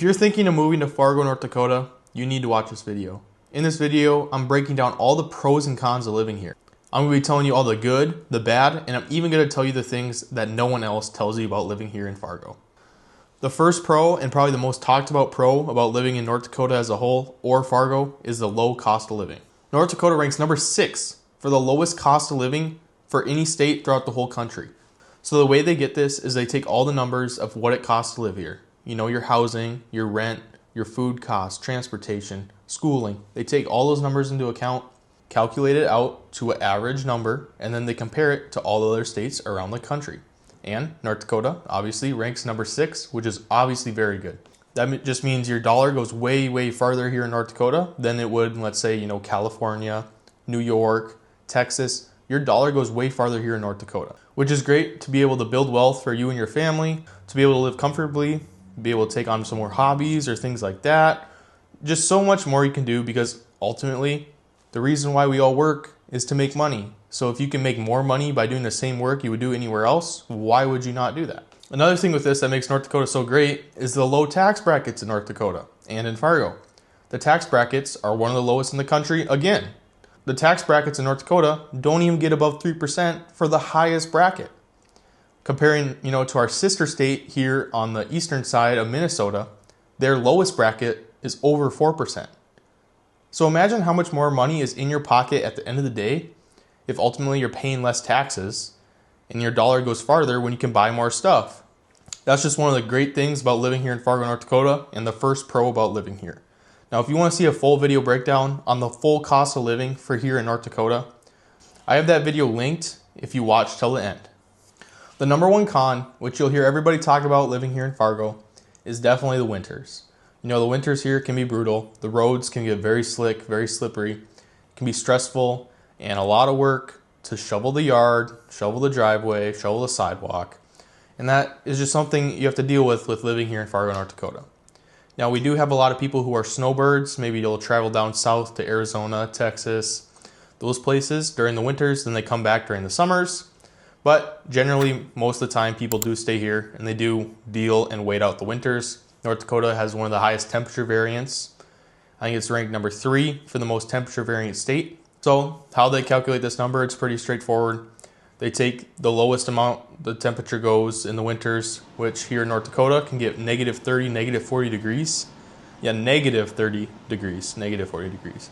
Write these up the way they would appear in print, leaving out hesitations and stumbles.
If you're thinking of moving to Fargo, North Dakota, you need to watch this video. In this video, I'm breaking down all the pros and cons of living here. I'm going to be telling you all the good, the bad, and I'm even going to tell you the things that no one else tells you about living here in Fargo. The first pro, and probably the most talked about pro about living in North Dakota as a whole, or Fargo, is the low cost of living. North Dakota ranks number 6 for the lowest cost of living for any state throughout the whole country. So the way they get this is they take all the numbers of what it costs to live here. You know, your housing, your rent, your food costs, transportation, schooling. They take all those numbers into account, calculate it out to an average number, and then they compare it to all the other states around the country. And North Dakota obviously ranks number 6, which is obviously very good. That just means your dollar goes way, way farther here in North Dakota than it would, let's say, California, New York, Texas. Your dollar goes way farther here in North Dakota, which is great to be able to build wealth for you and your family, to be able to live comfortably, be able to take on some more hobbies or things like that. Just so much more you can do, because ultimately the reason why we all work is to make money. So if you can make more money by doing the same work you would do anywhere else, why would you not do that? Another thing with this that makes North Dakota so great is the low tax brackets in North Dakota and in Fargo. The tax brackets are one of the lowest in the country. Again, the tax brackets in North Dakota don't even get above 3% for the highest bracket. Comparing, to our sister state here on the eastern side of Minnesota, their lowest bracket is over 4%. So imagine how much more money is in your pocket at the end of the day if ultimately you're paying less taxes and your dollar goes farther when you can buy more stuff. That's just one of the great things about living here in Fargo, North Dakota, and the first pro about living here. Now, if you want to see a full video breakdown on the full cost of living for here in North Dakota, I have that video linked if you watch till the end. The number one con, which you'll hear everybody talk about living here in Fargo, is definitely the winters. The winters here can be brutal. The roads can get very slick, very slippery. It can be stressful and a lot of work to shovel the yard, shovel the driveway, shovel the sidewalk. And that is just something you have to deal with living here in Fargo, North Dakota. Now, we do have a lot of people who are snowbirds. Maybe you'll travel down south to Arizona, Texas, those places during the winters, then they come back during the summers. But generally, most of the time, people do stay here and they do deal and wait out the winters. North Dakota has one of the highest temperature variants. I think it's ranked number 3 for the most temperature variant state. So how they calculate this number, it's pretty straightforward. They take the lowest amount the temperature goes in the winters, which here in North Dakota can get negative 30, negative 40 degrees. Yeah, negative 30 degrees, negative 40 degrees.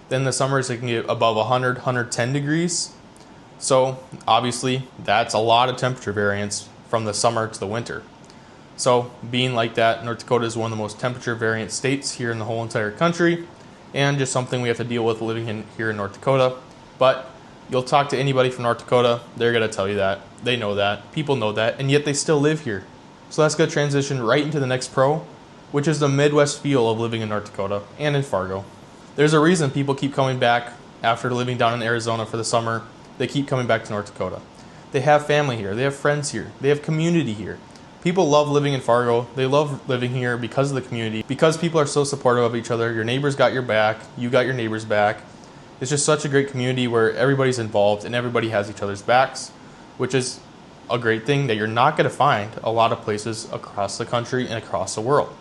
Then the summers, it can get above 100, 110 degrees. So obviously that's a lot of temperature variance from the summer to the winter. So being like that, North Dakota is one of the most temperature variant states here in the whole entire country, and just something we have to deal with living here in North Dakota. But you'll talk to anybody from North Dakota, they're going to tell you that. They know that. People know that, and yet they still live here. So that's going to transition right into the next pro, which is the Midwest feel of living in North Dakota and in Fargo. There's a reason people keep coming back after living down in Arizona for the summer. They keep coming back to North Dakota. They have family here. They have friends here. They have community here. People love living in Fargo. They love living here because of the community, because people are so supportive of each other. Your neighbors got your back. You got your neighbors' back. It's just such a great community where everybody's involved and everybody has each other's backs, which is a great thing that you're not going to find a lot of places across the country and across the world.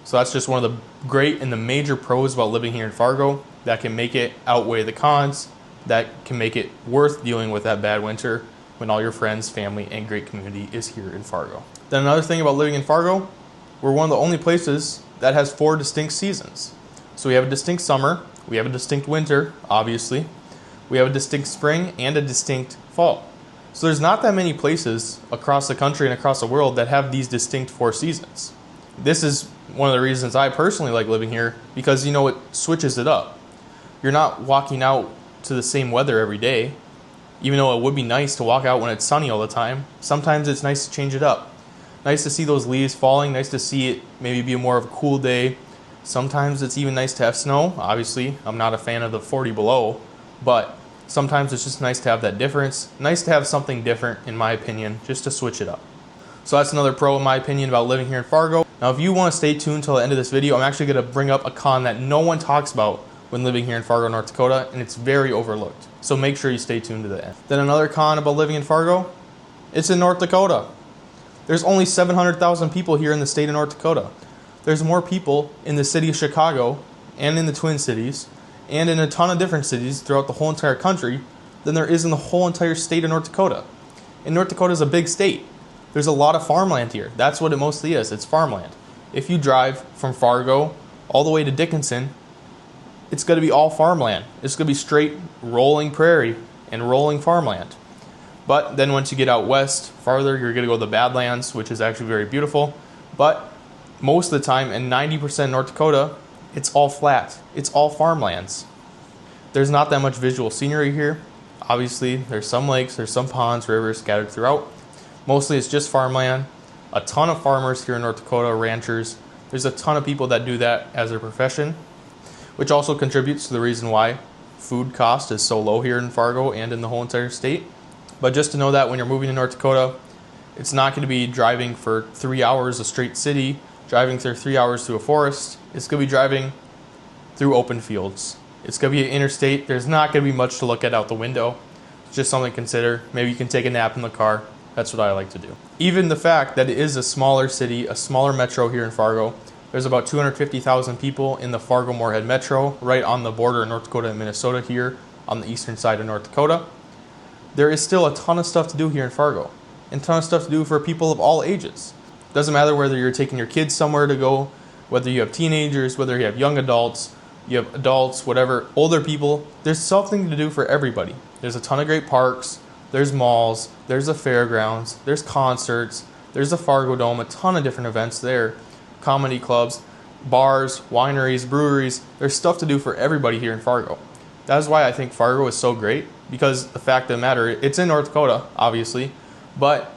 So that's just one of the great and the major pros about living here in Fargo that can make it outweigh the cons, that can make it worth dealing with that bad winter when all your friends, family, and great community is here in Fargo. Then another thing about living in Fargo, we're one of the only places that has 4 distinct seasons. So we have a distinct summer, we have a distinct winter, obviously, we have a distinct spring, and a distinct fall. So there's not that many places across the country and across the world that have these distinct 4 seasons. This is one of the reasons I personally like living here, because it switches it up. You're not walking out to the same weather every day. Even though it would be nice to walk out when it's sunny all the time, sometimes it's nice to change it up. Nice to see those leaves falling, nice to see it maybe be more of a cool day. Sometimes it's even nice to have snow. Obviously, I'm not a fan of the 40 below, but sometimes it's just nice to have that difference. Nice to have something different, in my opinion, just to switch it up. So that's another pro, in my opinion, about living here in Fargo. Now, if you want to stay tuned till the end of this video, I'm actually going to bring up a con that no one talks about when living here in Fargo, North Dakota, and it's very overlooked. So make sure you stay tuned to the end. Then another con about living in Fargo, it's in North Dakota. There's only 700,000 people here in the state of North Dakota. There's more people in the city of Chicago and in the Twin Cities and in a ton of different cities throughout the whole entire country than there is in the whole entire state of North Dakota. And North Dakota is a big state. There's a lot of farmland here. That's what it mostly is. It's farmland. If you drive from Fargo all the way to Dickinson, it's going to be all farmland. It's going to be straight rolling prairie and rolling farmland. But then once you get out west farther, you're going to go to the Badlands, which is actually very beautiful. But most of the time, in 90% North Dakota, it's all flat. It's all farmlands. There's not that much visual scenery here. Obviously, there's some lakes, there's some ponds, rivers scattered throughout. Mostly it's just farmland. A ton of farmers here in North Dakota, ranchers. There's a ton of people that do that as their profession, which also contributes to the reason why food cost is so low here in Fargo and in the whole entire state. But just to know that when you're moving to North Dakota, it's not going to be driving for 3 hours a straight city, driving through 3 hours through a forest. It's going to be driving through open fields. It's going to be an interstate. There's not going to be much to look at out the window. It's just something to consider. Maybe you can take a nap in the car. That's what I like to do. Even the fact that it is a smaller city, a smaller metro here in Fargo, there's about 250,000 people in the Fargo-Moorhead metro, right on the border of North Dakota and Minnesota here on the eastern side of North Dakota. There is still a ton of stuff to do here in Fargo, and a ton of stuff to do for people of all ages. Doesn't matter whether you're taking your kids somewhere to go, whether you have teenagers, whether you have young adults, you have adults, whatever, older people. There's something to do for everybody. There's a ton of great parks. There's malls, there's the fairgrounds, there's concerts, there's the Fargo Dome, a ton of different events there, comedy clubs, bars, wineries, breweries. There's stuff to do for everybody here in Fargo. That is why I think Fargo is so great, because the fact of the matter, it's in North Dakota, obviously, but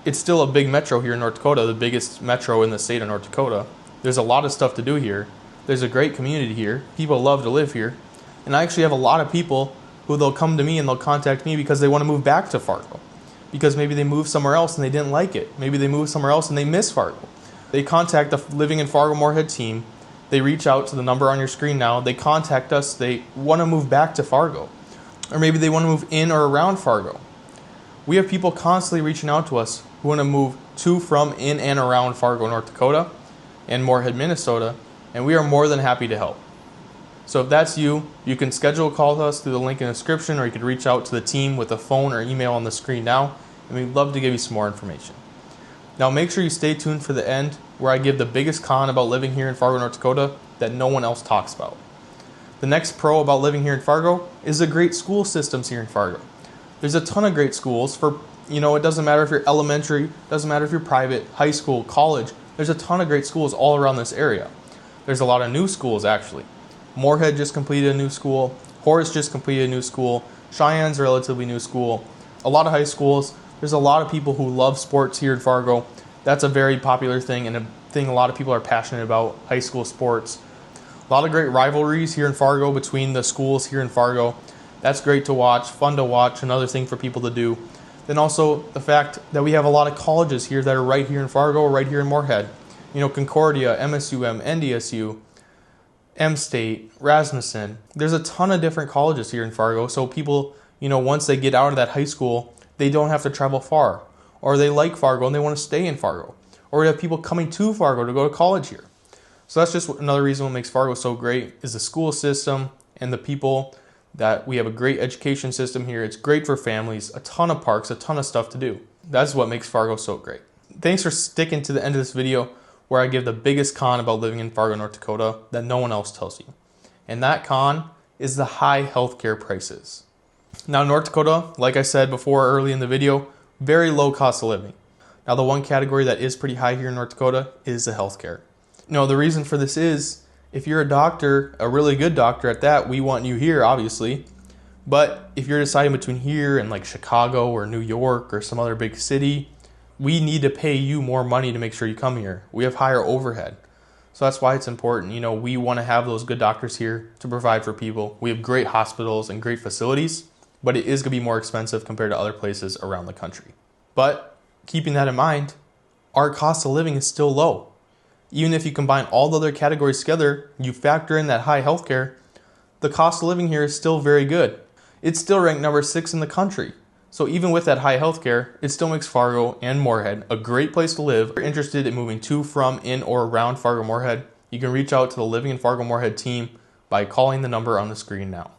it's still a big metro here in North Dakota, the biggest metro in the state of North Dakota. There's a lot of stuff to do here. There's a great community here. People love to live here. And I actually have a lot of people who they'll come to me and they'll contact me because they want to move back to Fargo. Because maybe they moved somewhere else and they didn't like it. Maybe they moved somewhere else and they miss Fargo. They contact the Living in Fargo-Moorhead team. They reach out to the number on your screen now. They contact us. They want to move back to Fargo. Or maybe they want to move in or around Fargo. We have people constantly reaching out to us who want to move to, from, in, and around Fargo, North Dakota and Moorhead, Minnesota. And we are more than happy to help. So if that's you, you can schedule a call with us through the link in the description, or you could reach out to the team with a phone or email on the screen now, and we'd love to give you some more information. Now make sure you stay tuned for the end, where I give the biggest con about living here in Fargo, North Dakota that no one else talks about. The next pro about living here in Fargo is the great school systems here in Fargo. There's a ton of great schools for, it doesn't matter if you're elementary, doesn't matter if you're private, high school, college. There's a ton of great schools all around this area. There's a lot of new schools actually. Moorhead just completed a new school. Horace just completed a new school. Cheyenne's a relatively new school. A lot of high schools. There's a lot of people who love sports here in Fargo. That's a very popular thing and a thing a lot of people are passionate about, high school sports. A lot of great rivalries here in Fargo between the schools here in Fargo. That's great to watch, fun to watch, another thing for people to do. Then also the fact that we have a lot of colleges here that are right here in Fargo, right here in Moorhead. Concordia, MSUM, NDSU, M-State, Rasmussen. There's a ton of different colleges here in Fargo, so people, once they get out of that high school, they don't have to travel far. Or they like Fargo and they want to stay in Fargo. Or we have people coming to Fargo to go to college here. So that's just another reason what makes Fargo so great is the school system and the people, that we have a great education system here. It's great for families, a ton of parks, a ton of stuff to do. That's what makes Fargo so great. Thanks for sticking to the end of this video, where I give the biggest con about living in Fargo, North Dakota that no one else tells you. And that con is the high healthcare prices. Now, North Dakota, like I said before early in the video, very low cost of living. Now, the one category that is pretty high here in North Dakota is the healthcare. The reason for this is, if you're a doctor, a really good doctor at that, we want you here, obviously. But if you're deciding between here and like Chicago or New York or some other big city, we need to pay you more money to make sure you come here. We have higher overhead. So that's why it's important. We want to have those good doctors here to provide for people. We have great hospitals and great facilities, but it is going to be more expensive compared to other places around the country. But keeping that in mind, our cost of living is still low. Even if you combine all the other categories together, you factor in that high healthcare, the cost of living here is still very good. It's still ranked number 6 in the country. So even with that high healthcare, it still makes Fargo and Moorhead a great place to live. If you're interested in moving to, from, in, or around Fargo-Moorhead, you can reach out to the Living in Fargo-Moorhead team by calling the number on the screen now.